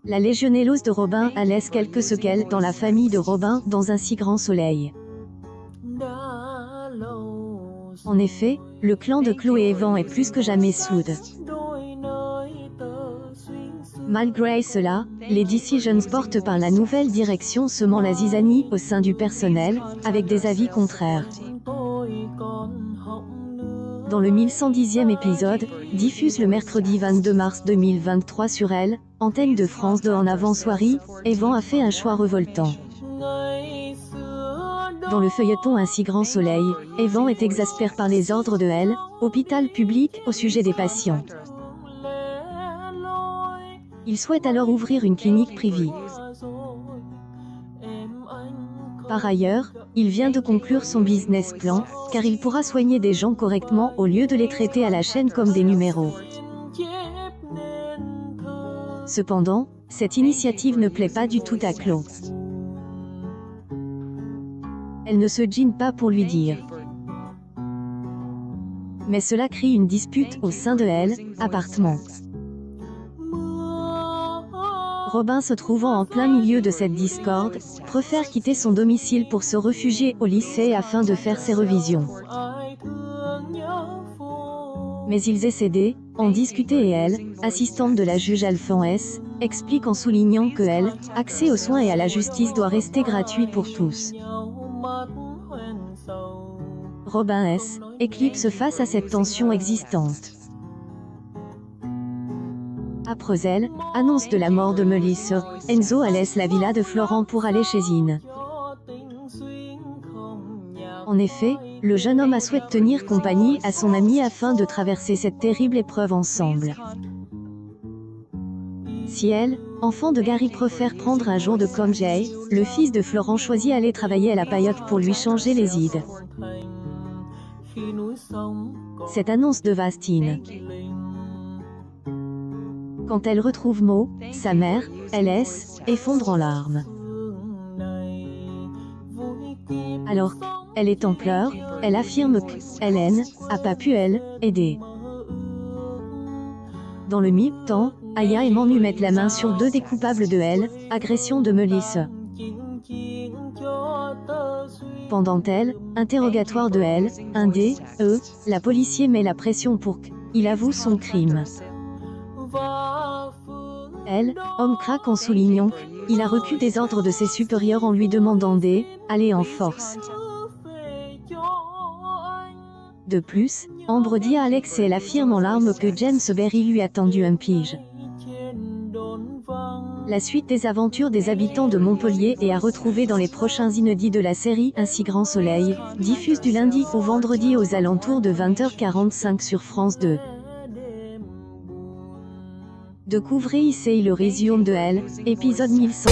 La légionellose de Robin a laisse quelques sequelles dans la famille de Robin dans un si grand soleil. En effet, le clan de Chloé et Evan est plus que jamais soude. Malgré cela, les Decisions portent par la nouvelle direction semant la zizanie au sein du personnel, avec des avis contraires. Dans le 1110e épisode, diffuse le mercredi 22 mars 2023 sur Elle, antenne de France 2 en avant-soirée, Evan a fait un choix revoltant. Dans le feuilleton Un si grand soleil, Evan est exaspéré par les ordres de Elle, hôpital public, au sujet des patients. Il souhaite alors ouvrir une clinique privée. Par ailleurs, il vient de conclure son business plan, car il pourra soigner des gens correctement au lieu de les traiter à la chaîne comme des numéros. Cependant, cette initiative ne plaît pas du tout à Chloé. Elle ne se gêne pas pour lui dire. Mais cela crée une dispute au sein de Elle, appartement. Robin, se trouvant en plein milieu de cette discorde, préfère quitter son domicile pour se réfugier au lycée afin de faire ses révisions. Mais ils essaient en discuter et Elle, assistante de la juge Alphonse S, explique en soulignant que Elle, accès aux soins et à la justice doit rester gratuit pour tous. Robin S. éclipse face à cette tension existante. Après Elle, annonce de la mort de Melissa, Enzo laisse la villa de Florent pour aller chez In. En effet, le jeune homme a souhaité tenir compagnie à son ami afin de traverser cette terrible épreuve ensemble. Si Elle, enfant de Gary, préfère prendre un jour de congé, le fils de Florent choisit d'aller travailler à la paillote pour lui changer les idées. Cette annonce dévaste In. Quand elle retrouve Mo, sa mère, elle effondre en larmes. Alors qu'elle est en pleurs, elle affirme que Hélène n'a pas pu aider. Dans le même temps, Aya et Manu mettent la main sur deux des coupables de Elle, agression de Melissa. Pendant interrogatoire de Elle, la policier met la pression pour qu'il avoue son crime. Elle, homme craque en soulignant qu'il a reçu des ordres de ses supérieurs en lui demandant d'aller en force. De plus, Ambre dit à Alex et elle affirme en larmes que James Berry lui a tendu un piège. La suite des aventures des habitants de Montpellier est à retrouver dans les prochains inédits de la série Un si grand soleil, diffuse du lundi au vendredi aux alentours de 20h45 sur France 2. Découvrez ici le résumé de Elle, épisode 1100.